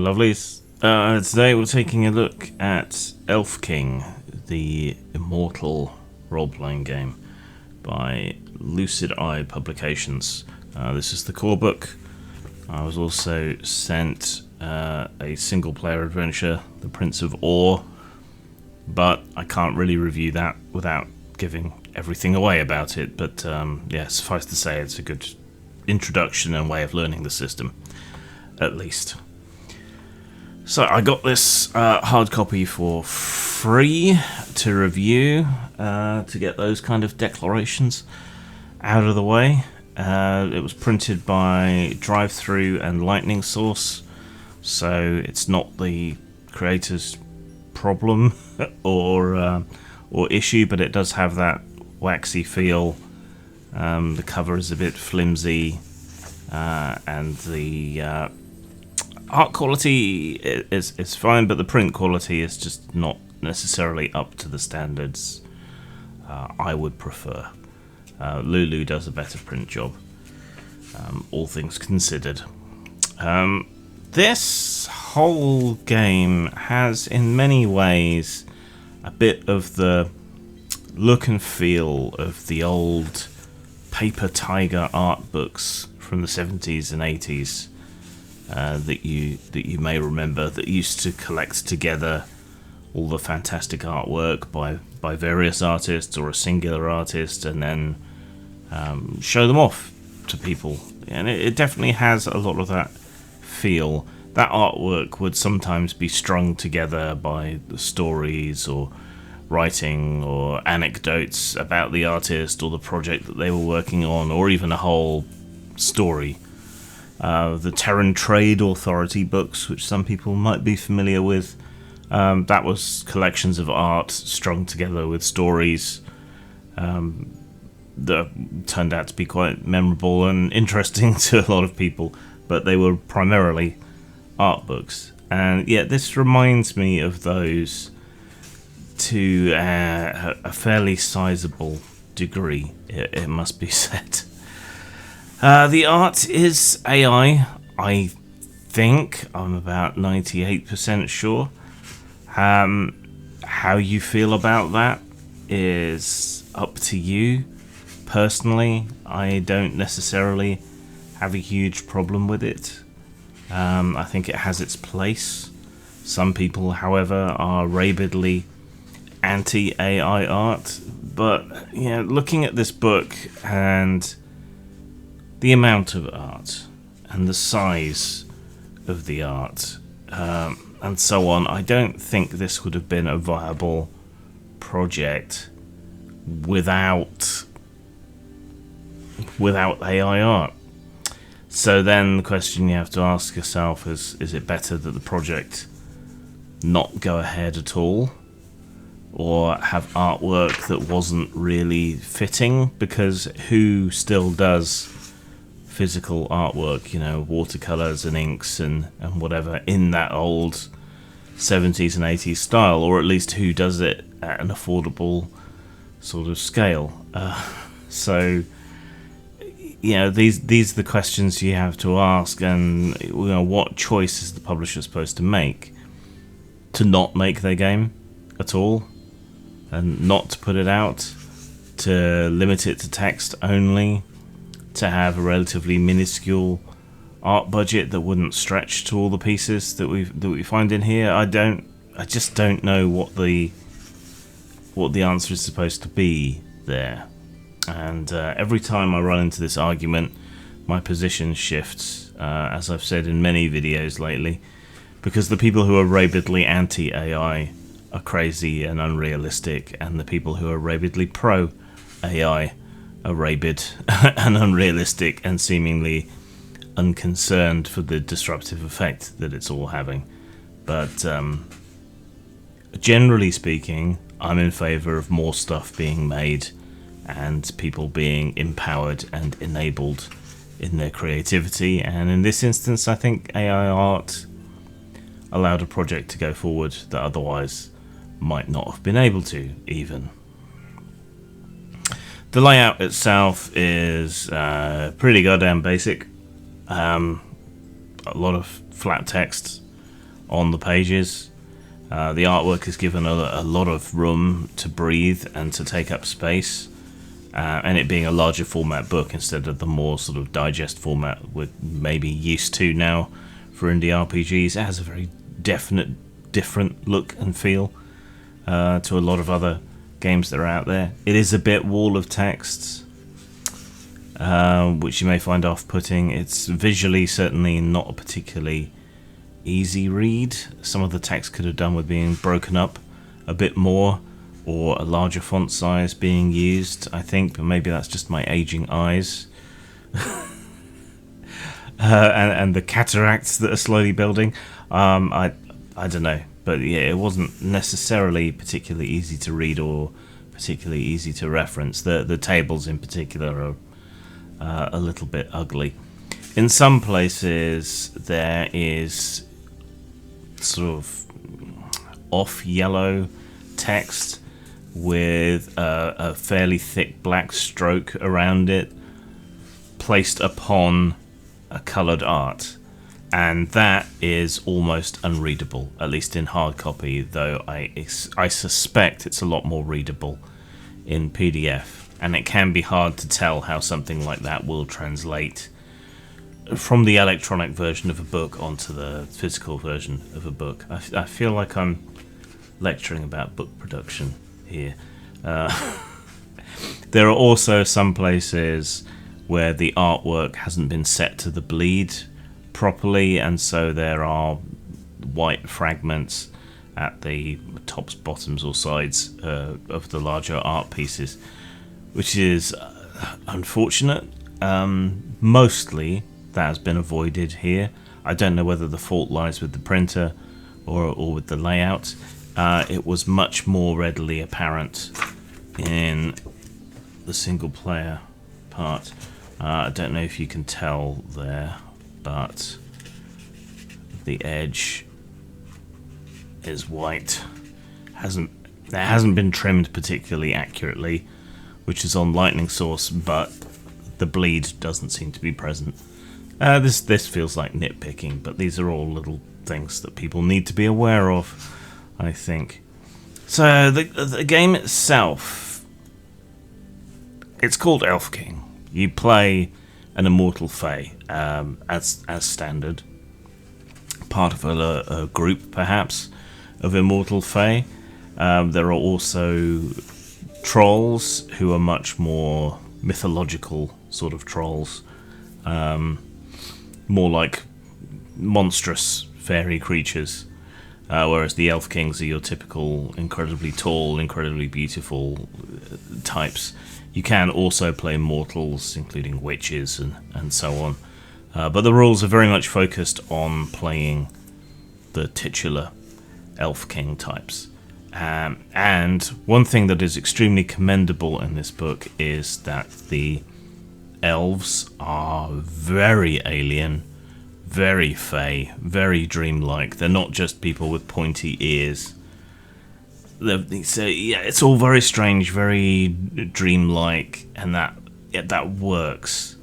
lovelies. Today we're taking a look at Elfking The Immortal role-playing game by Lucid Eye Publications. This is the core book. I was also sent a single-player adventure, The Prince of Ore, but I can't really review that without giving everything away about it. But yeah, suffice to say, it's a good introduction and way of learning the system, at least. So I got this hard copy for free to review, to get those kind of declarations out of the way. It was printed by Drive-Thru and Lightning Source, so it's not the creator's problem or issue, but it does have that waxy feel. The cover is a bit flimsy, and the art quality is fine, but the print quality is just not necessarily up to the standards I would prefer. Lulu does a better print job, all things considered. This whole game has in many ways a bit of the look and feel of the old paper tiger art books from the 70s and 80s that you may remember, that used to collect together all the fantastic artwork by various artists or a singular artist, and then show them off to people. And it definitely has a lot of that feel. That artwork would sometimes be strung together by the stories or writing or anecdotes about the artist or the project that they were working on, or even a whole story. The Terran Trade Authority books, which some people might be familiar with, that was collections of art strung together with stories that turned out to be quite memorable and interesting to a lot of people, but they were primarily art books. And yeah, this reminds me of those to a fairly sizable degree, it must be said. The art is AI, I think. I'm about 98% sure. How you feel about that is up to you. Personally, I don't necessarily have a huge problem with it. I think it has its place. Some people, however, are rabidly anti-AI art. But yeah, looking at this book and the amount of art and the size of the art and so on, I don't think this would have been a viable project without AI art. So then the question you have to ask yourself is it better that the project not go ahead at all, or have artwork that wasn't really fitting? Because who still does physical artwork, watercolors and inks and whatever, in that old 70s and 80s style, or at least who does it at an affordable sort of scale? So these are the questions you have to ask, and what choice is the publisher supposed to make? To not make their game at all, and not to put it out, to limit it to text only, to have a relatively minuscule art budget that wouldn't stretch to all the pieces that we find in here. I just don't know what the answer is supposed to be there. And every time I run into this argument, my position shifts, as I've said in many videos lately, because the people who are rabidly anti-AI are crazy and unrealistic, and the people who are rabidly pro-AI are rabid and unrealistic and seemingly unconcerned for the disruptive effect that it's all having. But generally speaking, I'm in favour of more stuff being made and people being empowered and enabled in their creativity. And in this instance, I think AI art allowed a project to go forward that otherwise might not have been able to, even. The layout itself is pretty goddamn basic. A lot of flat text on the pages. The artwork is given a lot of room to breathe and to take up space, and it being a larger format book instead of the more sort of digest format we're maybe used to now for indie RPGs, it has a very definite different look and feel to a lot of other games that are out there. It is a bit wall of text, which you may find off-putting. It's visually certainly not a particularly easy read. Some of the text could have done with being broken up a bit more, or a larger font size being used, I think, but maybe that's just my aging eyes. And the cataracts that are slowly building. I don't know, but yeah, it wasn't necessarily particularly easy to read or particularly easy to reference. The tables in particular are a little bit ugly. In some places there is sort of off yellow text with a fairly thick black stroke around it placed upon a coloured art, and that is almost unreadable, at least in hard copy, though I suspect it's a lot more readable in PDF, and it can be hard to tell how something like that will translate from the electronic version of a book onto the physical version of a book. I feel like I'm lecturing about book production here. There are also some places where the artwork hasn't been set to the bleed properly, and so there are white fragments at the tops, bottoms or sides of the larger art pieces, which is unfortunate. Mostly that has been avoided here. I don't know whether the fault lies with the printer or with the layout. It was much more readily apparent in the single player part. I don't know if you can tell there, but the edge is white. It hasn't been trimmed particularly accurately, which is on lightning source, but the bleed doesn't seem to be present. This feels like nitpicking, but these are all little things that people need to be aware of, I think. So the game itself, it's called Elfking. You play an immortal fae, as standard, part of a group perhaps of immortal fae. There are also trolls who are much more mythological sort of trolls, more like monstrous fairy creatures, whereas the elf kings are your typical incredibly tall, incredibly beautiful types. You can also play mortals, including witches and so on, but the rules are very much focused on playing the titular elf king types. And one thing that is extremely commendable in this book is that the elves are very alien, very fey, very dreamlike. They're not just people with pointy ears. So yeah, it's all very strange, very dreamlike, and that works.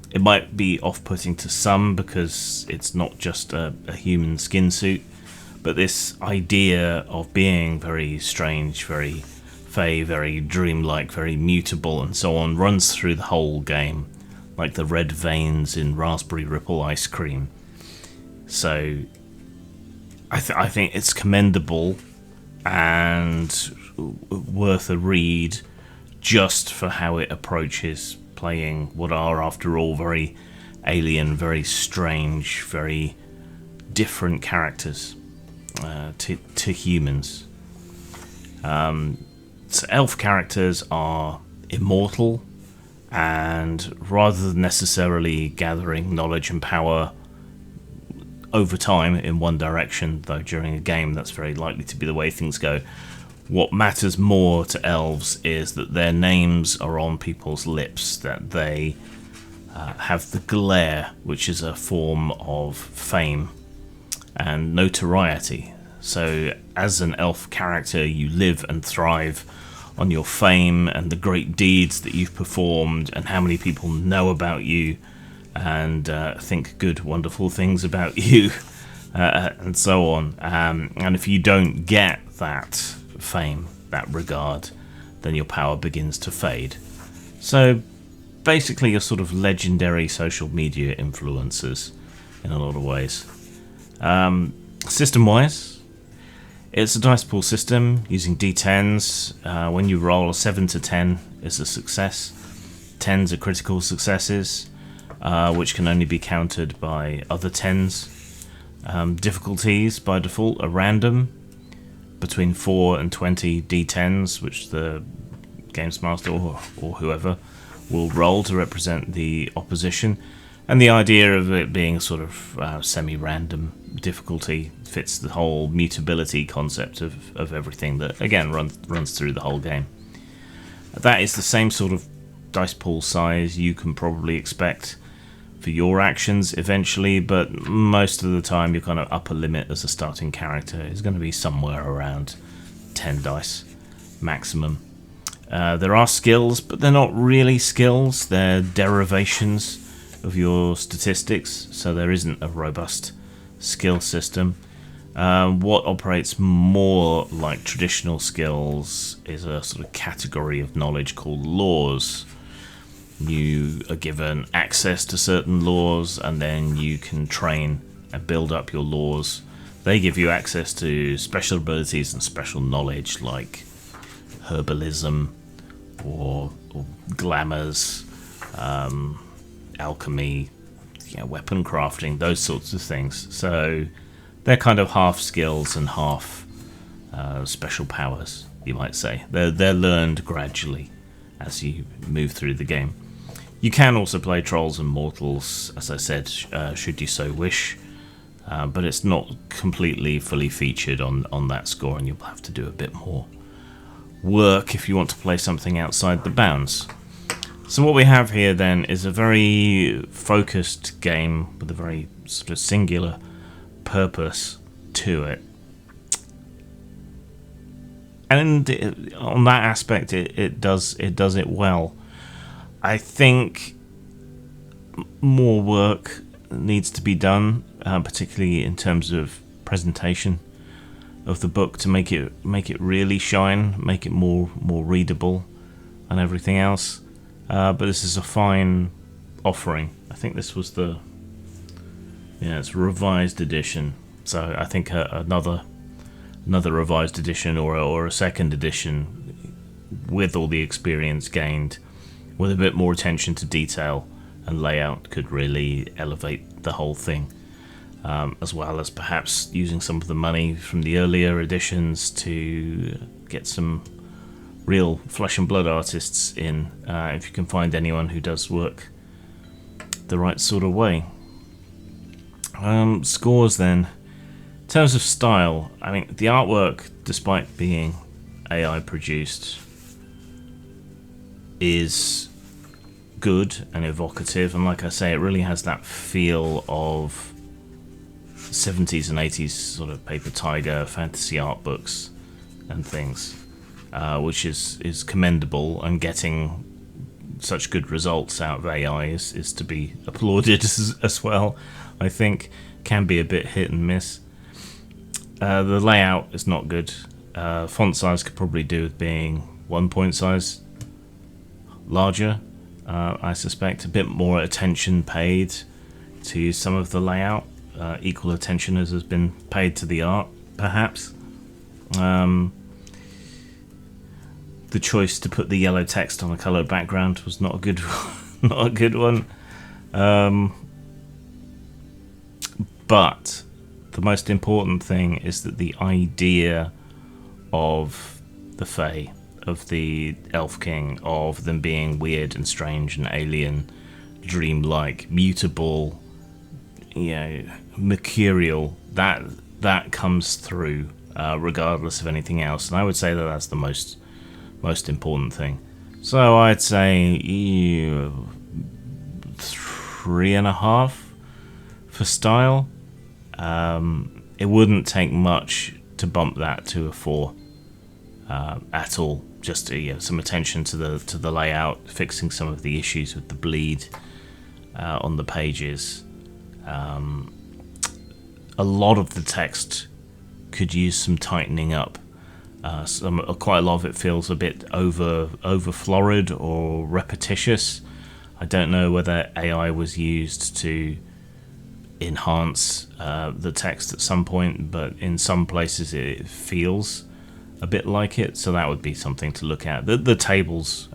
It might be off-putting to some because it's not just a human skin suit, but this idea of being very strange, very fey, very dreamlike, very mutable and so on runs through the whole game, like the red veins in Raspberry Ripple ice cream. So I think it's commendable and worth a read just for how it approaches playing what are, after all, very alien, very strange, very different characters to humans. So elf characters are immortal, and rather than necessarily gathering knowledge and power over time in one direction, though during a game that's very likely to be the way things go, what matters more to elves is that their names are on people's lips, that they have the glare, which is a form of fame and notoriety. So as an elf character, you live and thrive on your fame and the great deeds that you've performed and how many people know about you and think good, wonderful things about you. and so on. And if you don't get that fame, that regard, then your power begins to fade. So basically you're sort of legendary social media influencers in a lot of ways. System-wise, it's a dice pool system using d10s. When you roll, a 7 to 10 is a success. 10s are critical successes, which can only be countered by other 10s. Difficulties by default are random, between 4 and 20 d10s, which the Games Master or whoever will roll to represent the opposition. And the idea of it being sort of semi-random difficulty fits the whole mutability concept of everything that, again, runs through the whole game. That is the same sort of dice pool size you can probably expect for your actions eventually, but most of the time your kind of upper limit as a starting character is going to be somewhere around 10 dice maximum. There are skills, but they're not really skills, they're derivations of your statistics, so there isn't a robust skill system. What operates more like traditional skills is a sort of category of knowledge called laws. You are given access to certain laws, and then you can train and build up your laws. They give you access to special abilities and special knowledge like herbalism or glamours, alchemy, weapon crafting, those sorts of things. So they're kind of half skills and half special powers, you might say. They're learned gradually as you move through the game. You can also play trolls and mortals, as I said, should you so wish, but it's not completely fully featured on that score, and you'll have to do a bit more work if you want to play something outside the bounds. So what we have here then is a very focused game with a very sort of singular purpose to it. And on that aspect, it does it well. I think more work needs to be done, particularly in terms of presentation of the book, to make it really shine, make it more readable, and everything else. But this is a fine offering. I think this was it's a revised edition. So I think another revised edition or a second edition with all the experience gained, with a bit more attention to detail and layout, could really elevate the whole thing. As well as perhaps using some of the money from the earlier editions to get some real flesh and blood artists in, if you can find anyone who does work the right sort of way. Scores then. In terms of style, I mean, the artwork, despite being AI produced, is good and evocative, and like I say, it really has that feel of 70s and 80s sort of paper tiger fantasy art books and things, which is commendable, and getting such good results out of AI is to be applauded as well. I think can be a bit hit and miss. The layout is not good. Font size could probably do with being 1 point size larger. I suspect a bit more attention paid to some of the layout. Equal attention as has been paid to the art, perhaps. The choice to put the yellow text on a coloured background was not a good one. But the most important thing is that the idea of the Fae, of the Elf King, of them being weird and strange and alien, dreamlike, mutable, mercurial, that comes through regardless of anything else, and I would say that that's the most important thing. So I'd say 3.5 for style. It wouldn't take much to bump that to a 4 at all. Just some attention to the layout, fixing some of the issues with the bleed on the pages. a lot of the text could use some tightening up. Quite a lot of it feels a bit over florid or repetitious. I don't know whether AI was used to enhance the text at some point, but in some places it feels a bit like it, so that would be something to look at. The tables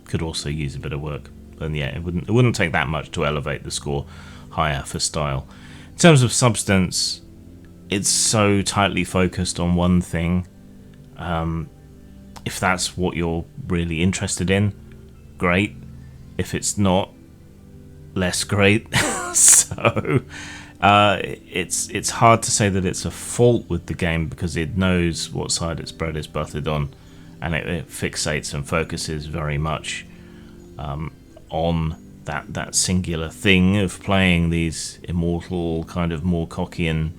could also use a bit of work, and yeah, it wouldn't take that much to elevate the score higher for style. In terms of substance, it's so tightly focused on one thing. If that's what you're really interested in, great. If it's not, less great. So it's hard to say that it's a fault with the game, because it knows what side its bread is buttered on, and it fixates and focuses very much on that singular thing of playing these immortal, kind of more Morcockian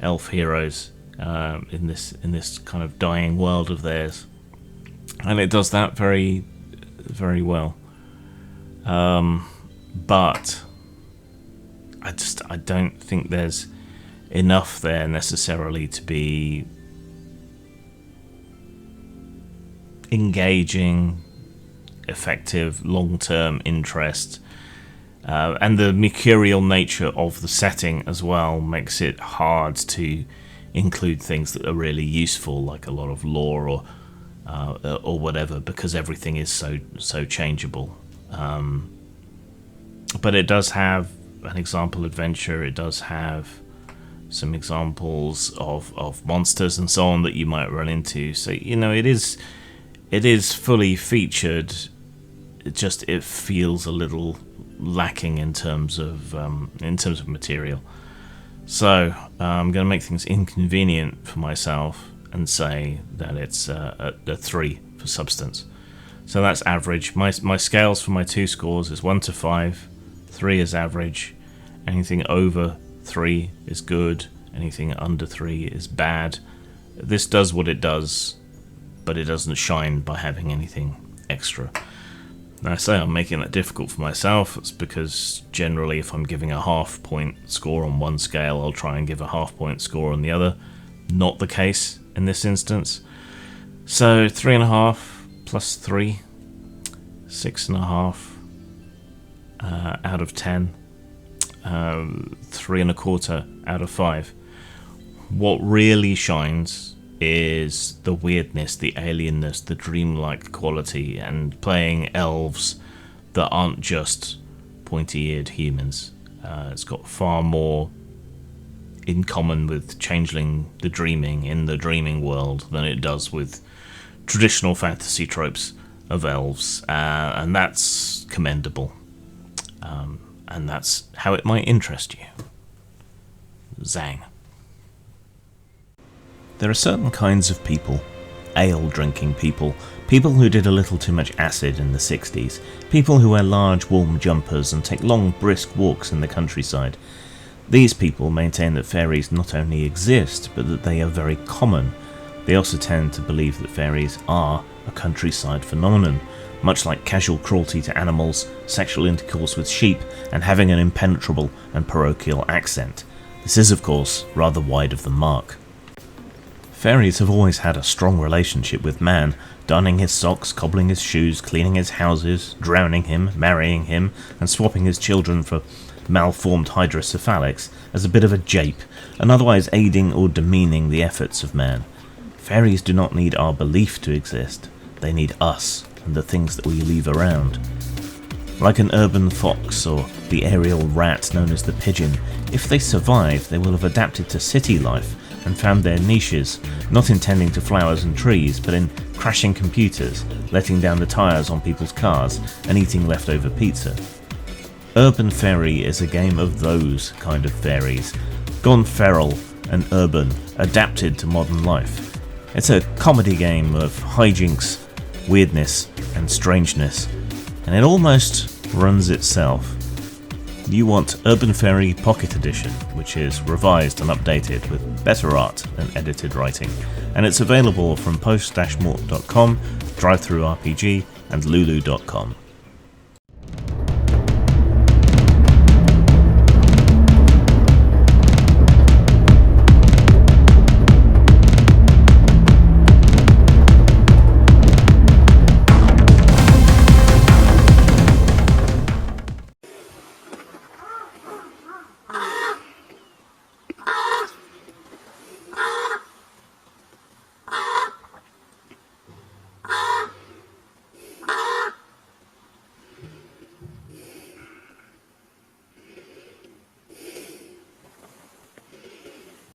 elf heroes in this kind of dying world of theirs, and it does that very, very well. But I don't think there's enough there necessarily to be engaging, effective, long-term interest. And the mercurial nature of the setting as well makes it hard to include things that are really useful, like a lot of lore or whatever, because everything is so changeable. But it does have an example adventure. It does have some examples of monsters and so on that you might run into. So it is fully featured. It feels a little lacking in terms of material. So I'm going to make things inconvenient for myself and say that it's a 3 for substance. So that's average. My scales for my 2 scores is 1 to 5. 3 is average. Anything over 3 is good. Anything under 3 is bad. This does what it does, but it doesn't shine by having anything extra. Now, I say I'm making that difficult for myself. It's because generally if I'm giving a half-point score on one scale, I'll try and give a half-point score on the other. Not the case in this instance. So 3.5 plus 3, 6.5 out of 10. 3.25 out of 5. What really shines is the weirdness, the alienness, the dreamlike quality, and playing elves that aren't just pointy-eared humans. It's got far more in common with Changeling the Dreaming in the dreaming world than it does with traditional fantasy tropes of elves, and that's commendable. And that's how it might interest you. Zang. There are certain kinds of people, ale-drinking people, people who did a little too much acid in the 60s, people who wear large warm jumpers and take long brisk walks in the countryside. These people maintain that fairies not only exist, but that they are very common. They also tend to believe that fairies are a countryside phenomenon, much like casual cruelty to animals, sexual intercourse with sheep, and having an impenetrable and parochial accent. This is, of course, rather wide of the mark. Fairies have always had a strong relationship with man, darning his socks, cobbling his shoes, cleaning his houses, drowning him, marrying him, and swapping his children for malformed hydrocephalics as a bit of a jape, and otherwise aiding or demeaning the efforts of man. Fairies do not need our belief to exist, they need us and the things that we leave around. Like an urban fox or the aerial rat known as the pigeon, if they survive, they will have adapted to city life and found their niches, not in tending to flowers and trees, but in crashing computers, letting down the tyres on people's cars, and eating leftover pizza. Urban Fairy is a game of those kind of fairies, gone feral and urban, adapted to modern life. It's a comedy game of hijinks, weirdness and strangeness, and it almost runs itself. You want Urban Fairy Pocket Edition, which is revised and updated with better art and edited writing, and it's available from post-mort.com, DriveThruRPG and lulu.com.